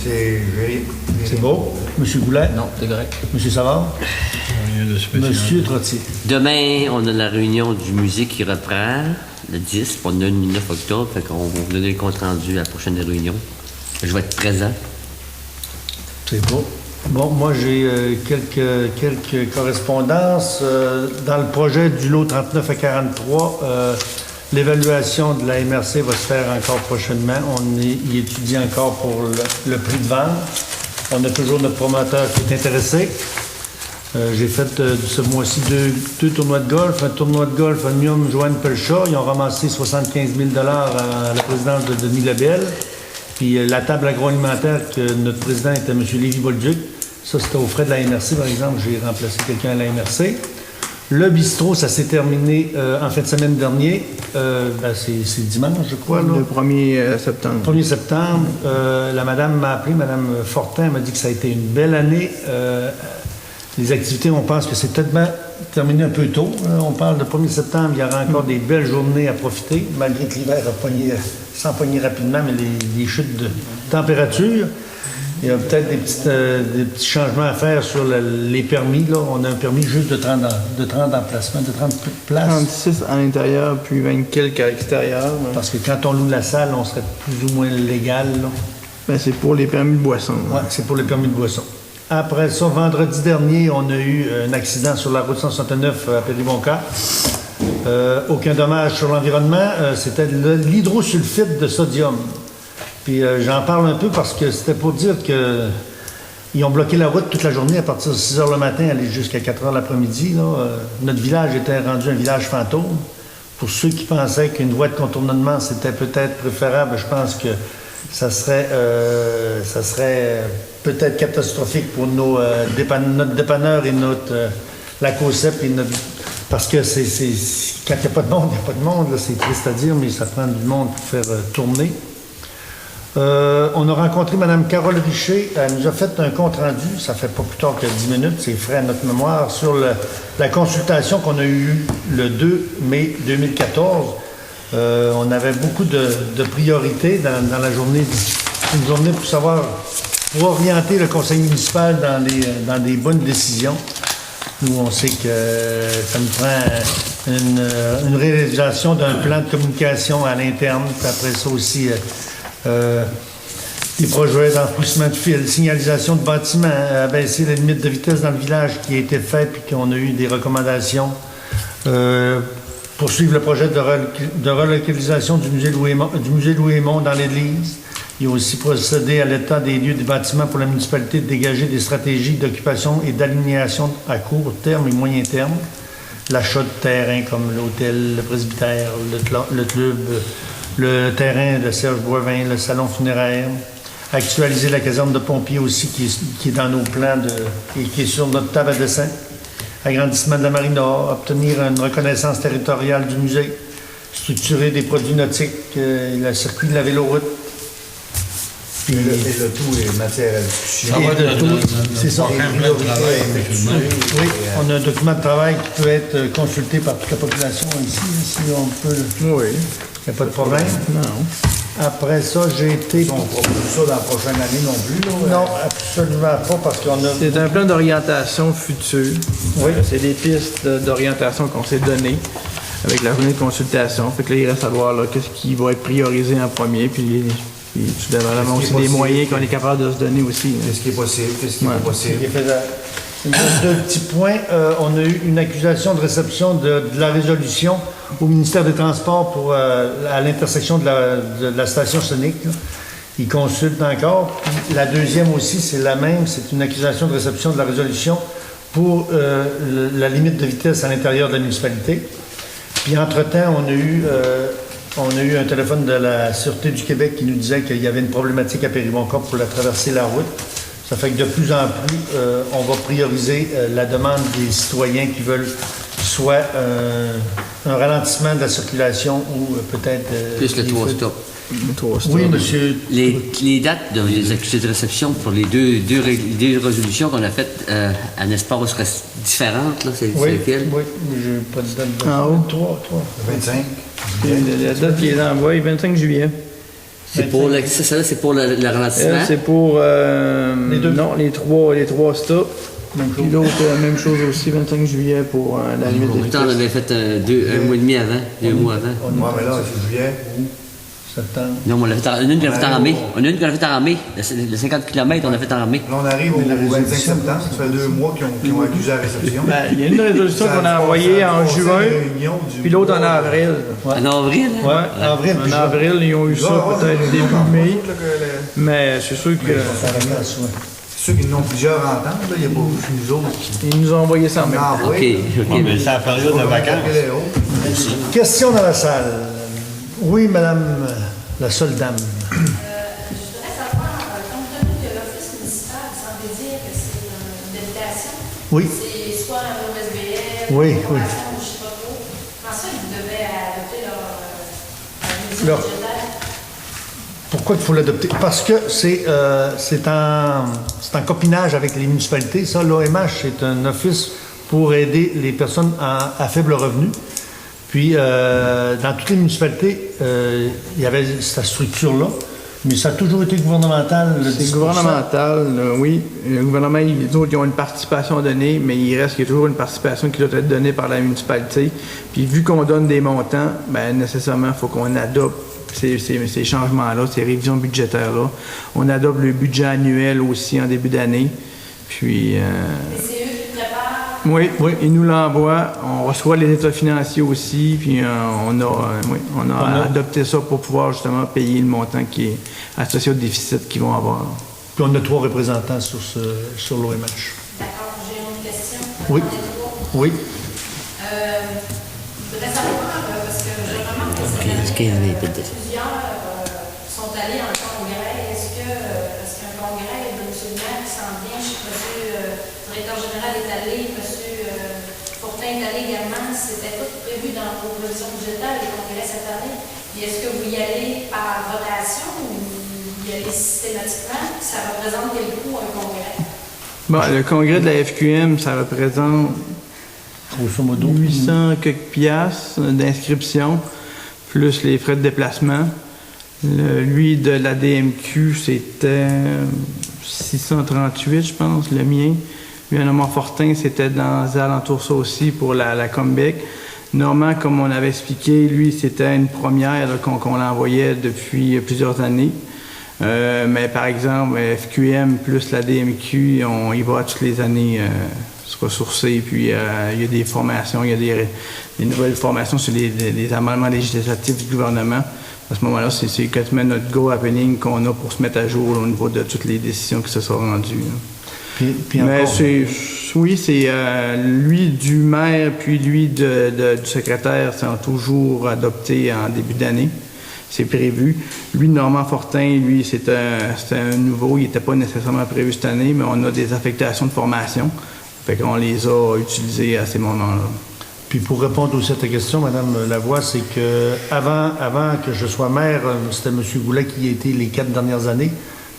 C'est beau. Monsieur Goulet. Non, c'est correct. Monsieur Savard. Rien de spécial. Monsieur Trottier. Demain, on a la réunion du musée qui reprend le 10, puis on a le 9 octobre, fait qu'on va vous donner le compte rendu à la prochaine réunion. Je vais être présent. C'est beau. Bon, moi, j'ai quelques correspondances. Dans le projet du lot 39 à 43, l'évaluation de la MRC va se faire encore prochainement. On y étudie encore pour le prix de vente. On a toujours notre promoteur qui est intéressé. J'ai fait ce mois-ci deux tournois de golf. Un tournoi de golf à Mium, Joanne Pelcha. Ils ont ramassé 75 000 $ à la présidence de Denis Lebel. Puis la table agroalimentaire que notre président était M. Lévy-Bolduc. Ça, c'était aux frais de la MRC, par exemple. J'ai remplacé quelqu'un à la MRC. Le bistrot, ça s'est terminé en fin de semaine dernier. C'est dimanche, je crois. Là. Le 1er septembre. 1er septembre. La madame m'a appelé, Mme Fortin, elle m'a dit que ça a été une belle année. Les activités, on pense que c'est peut-être terminé un peu tôt. On parle de 1er septembre, il y aura encore des belles journées à profiter, malgré que l'hiver s'en poigné rapidement, mais les chutes de température. Il y a peut-être des petits changements à faire sur les permis. Là. On a un permis juste de 30 emplacements, de 30 places. 36 à l'intérieur, puis 20 quelques à l'extérieur. Parce que quand on loue la salle, on serait plus ou moins légal. Là. Ben, c'est pour les permis de boisson. Oui, c'est pour les permis de boisson. Après ça, vendredi dernier, on a eu un accident sur la route 169 à Péribonca. Aucun dommage sur l'environnement. C'était l'hydrosulfite de sodium. Puis j'en parle un peu parce que c'était pour dire qu'ils ont bloqué la route toute la journée à partir de 6 h le matin, aller jusqu'à 4 h l'après-midi. Notre village était rendu un village fantôme. pour ceux qui pensaient qu'une voie de contournement, c'était peut-être préférable, je pense que ça serait peut-être catastrophique pour notre dépanneur et la COSEP et notre... Parce que quand il n'y a pas de monde, il n'y a pas de monde, là, c'est triste à dire, mais ça prend du monde pour faire tourner. On a rencontré Mme Carole Richer. Elle nous a fait un compte-rendu, ça fait pas plus tard que 10 minutes, c'est frais à notre mémoire, sur la consultation qu'on a eue le 2 mai 2014. On avait beaucoup de priorités dans la journée, une journée pour orienter le conseil municipal dans des bonnes décisions. Nous, on sait que ça nous prend une réalisation d'un plan de communication à l'interne, puis après ça aussi des projets d'enfouissement de fil, signalisation de bâtiments, abaisser la limite de vitesse dans le village qui a été fait, puis qu'on a eu des recommandations. Poursuivre le projet de relocalisation du musée Louis Aymon dans l'église. Il a aussi procédé à l'état des lieux des bâtiments pour la municipalité de dégager des stratégies d'occupation et d'alignation à court terme et moyen terme. L'achat de terrains comme l'hôtel, le presbytère, le club, le terrain de Serge Boivin, le salon funéraire. Actualiser la caserne de pompiers aussi qui est dans nos plans et qui est sur notre table à dessin. Agrandissement de la marina, obtenir une reconnaissance territoriale du musée, structurer des produits nautiques, le circuit de la véloroute. Et le tout est matière à discussion. C'est ça. Oui, on a un document de travail qui peut être consulté par toute la population ici, si on peut. Oui. Il n'y a pas de problème. Non. Après ça, j'ai été... On ne fera pas ça dans la prochaine année non plus, là. Non, absolument pas, parce qu'on a... C'est un plan d'orientation futur. Oui. C'est des pistes d'orientation qu'on s'est données avec la journée de consultation. Fait que là, il reste à voir qu'est-ce qui va être priorisé en premier, puis tout d'abord aussi des moyens qu'on est capable de se donner aussi. Qu'est-ce qui est possible, qu'est-ce qui n'est pas possible. Deux petits points. On a eu une accusation de réception de la résolution au ministère des Transports à l'intersection de la station Sonic. Là. Ils consultent encore. Puis la deuxième aussi, c'est la même. C'est une accusation de réception de la résolution pour la limite de vitesse à l'intérieur de la municipalité. Puis entre-temps, on a eu un téléphone de la Sûreté du Québec qui nous disait qu'il y avait une problématique à Péribonca pour la traverser la route. Ça fait que de plus en plus, on va prioriser la demande des citoyens qui veulent soit un ralentissement de la circulation ou peut-être... Plus le 3 stop. Oui, monsieur. Les dates des accusés de réception pour les deux résolutions qu'on a faites à un espace différentes, là, c'est lequel? Oui, mais je n'ai pas de date. En haut. 3. 25. La date qui est envoyée, 25 juillet. C'est pour le ralentissement? C'est pour les deux. Non, les trois stops. Puis l'autre, même chose aussi, 25 juillet pour la limite de vitesse. On avait fait un mois et demi avant, 2 mois avant. Moi, mais là, c'est juillet ou septembre. Non, on a une qu'on a fait en mai. On a une qu'on a fait en mai. Le 50 km, on a fait en mai. là, on arrive au 25 septembre. Ça fait 2 mois qu'ils ont accusé la réception. Ben, il y a une résolution qu'on a envoyée en juin, puis l'autre en avril. En avril? Ouais, avril. En avril, ils ont eu ça peut-être début mai. Mais c'est sûr que. C'est sûr qu'ils en ont plusieurs à entendre. Il n'y a pas nous autres. Ils nous ont envoyé ça en même temps. OK. Mais c'est la période de vacances. Question dans la salle. Oui, madame, la seule dame. Je voudrais savoir, compte tenu de l'Office municipal, vous semblez dire que c'est une députation. Oui. C'est soit un OSBL, Oui, une oui. convention, je ne sais pas trop. Comment ça, vous devez adopter leur Leur- budget? Pourquoi il faut l'adopter? Parce que c'est en copinage avec les municipalités. Ça, l'OMH, c'est un office pour aider les personnes à faible revenu. Puis, dans toutes les municipalités, il y avait cette structure-là, mais ça a toujours été gouvernemental. C'est gouvernemental, oui. Le gouvernement, les autres, ils ont une participation donnée, mais il reste qu'il y a toujours une participation qui doit être donnée par la municipalité. Puis, vu qu'on donne des montants, bien, nécessairement, il faut qu'on adopte ces changements-là, ces révisions budgétaires-là. On adopte le budget annuel aussi en début d'année. Puis... C'est eux qui préparent. Oui, ils nous l'envoient. On reçoit les états financiers aussi, puis on a adopté ça pour pouvoir justement payer le montant qui est associé au déficit qu'ils vont avoir. Puis on a 3 représentants sur l'OMH. D'accord, j'ai une autre question. Oui. Oui. Je voudrais savoir, parce que OK, allez, vite, vite. Plusieurs sont allés en congrès. Est-ce que, parce qu'un congrès de M. le maire qui s'en vient, je sais pas, le directeur général est allé, M. Fortin est allé également, c'était tout prévu dans vos propositions budgétaires, les congrès cette année. Et est-ce que vous y allez par rotation ou vous y allez systématiquement? Ça représente quel coût un congrès? Bon, le congrès de la FQM, ça représente Grosso modo. 800 quelques piastres d'inscription, plus les frais de déplacement. Lui, de la DMQ, c'était 638, je pense, le mien. Lui, un Fortin, c'était dans les alentours ça aussi pour la comeback. Normand, comme on avait expliqué, lui, c'était une première qu'on l'envoyait depuis plusieurs années. Mais par exemple, FQM plus la DMQ, on y va toutes les années se ressourcer. Puis il y a des formations, il y a des nouvelles formations sur les amendements législatifs du gouvernement. À ce moment-là, c'est quasiment notre go happening qu'on a pour se mettre à jour là, au niveau de toutes les décisions qui se sont rendues. Puis mais encore, c'est lui du maire puis lui du secrétaire sont toujours adoptés en début d'année. C'est prévu. Lui, Normand Fortin, lui, c'était un nouveau. Il n'était pas nécessairement prévu cette année, mais on a des affectations de formation. Fait qu'on les a utilisés à ces moments-là. Puis pour répondre aussi à ta question, Mme Lavoie, c'est que avant que je sois maire, c'était M. Goulet qui a été les 4 dernières années.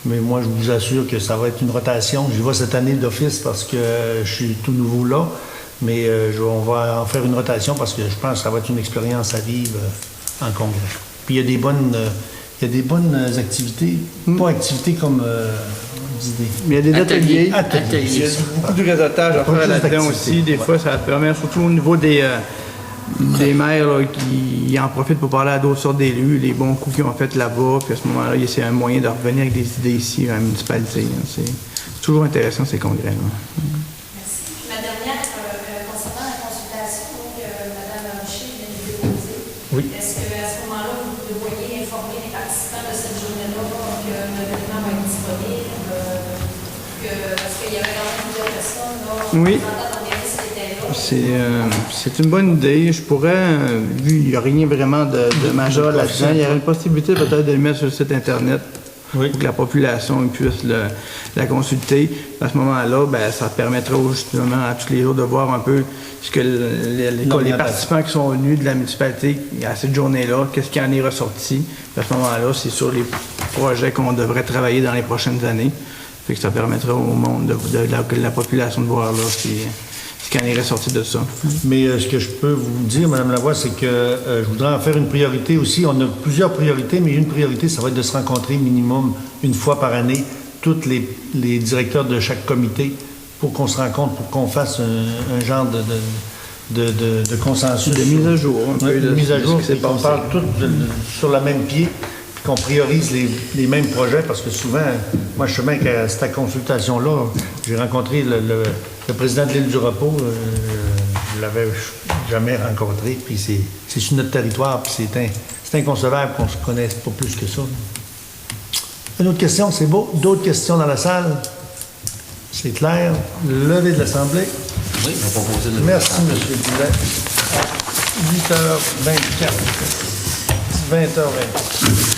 Mais moi, je vous assure que ça va être une rotation. J'y vais cette année d'office parce que je suis tout nouveau là. Mais on va en faire une rotation parce que je pense que ça va être une expérience à vivre en congrès. Puis il y a des bonnes activités. Pas activités comme idées. Mais il y a des ateliers. Ateliers. Il y a beaucoup de réseautage à faire là-dedans aussi. Des fois, ça permet, surtout au niveau des maires là, qui en profitent pour parler à d'autres sortes d'élus, les bons coups qu'ils ont fait là-bas. Puis à ce moment-là, c'est un moyen de revenir avec des idées ici à la municipalité. C'est toujours intéressant, ces congrès-là. Merci. Ma dernière, concernant la consultation, donc Mme Rocher vient de déposer. Oui. Est-ce qu'à ce moment-là, vous devriez informer les participants de cette journée-là que le document va être disponible? Parce qu'il y avait quand même plusieurs personnes, là, Oui. d'organismes qui étaient là. C'est une bonne idée. Je pourrais, vu qu'il n'y a rien vraiment de majeur là-dedans, il y aurait une possibilité peut-être de le mettre sur le site Internet pour que la population puisse la consulter. À ce moment-là, ben, ça permettrait justement à tous les jours de voir un peu ce que les participants qui sont venus de la municipalité à cette journée-là, qu'est-ce qui en est ressorti. Puis à ce moment-là, c'est sur les projets qu'on devrait travailler dans les prochaines années. Fait que ça permettrait au monde de la population de voir là ce qui en est ressorti de ça. Mais ce que je peux vous dire, Mme Lavoie, c'est que je voudrais en faire une priorité aussi. On a plusieurs priorités, mais une priorité, ça va être de se rencontrer minimum une fois par année, tous les directeurs de chaque comité, pour qu'on se rencontre, pour qu'on fasse un genre de consensus. De mise à jour. De mise à jour, et qu'on parle tous sur le même pied, puis qu'on priorise les mêmes projets, parce que souvent, moi, je sais bien qu'à cette consultation-là, j'ai rencontré le président de l'île du Repos, je ne l'avais jamais rencontré, puis c'est sur notre territoire, puis c'est inconcevable qu'on ne se connaisse pas plus que ça. Une autre question, c'est beau. D'autres questions dans la salle? C'est clair. Levée de l'Assemblée. Oui, on va proposer de Merci, M. Goulet. 8h24. 20h24.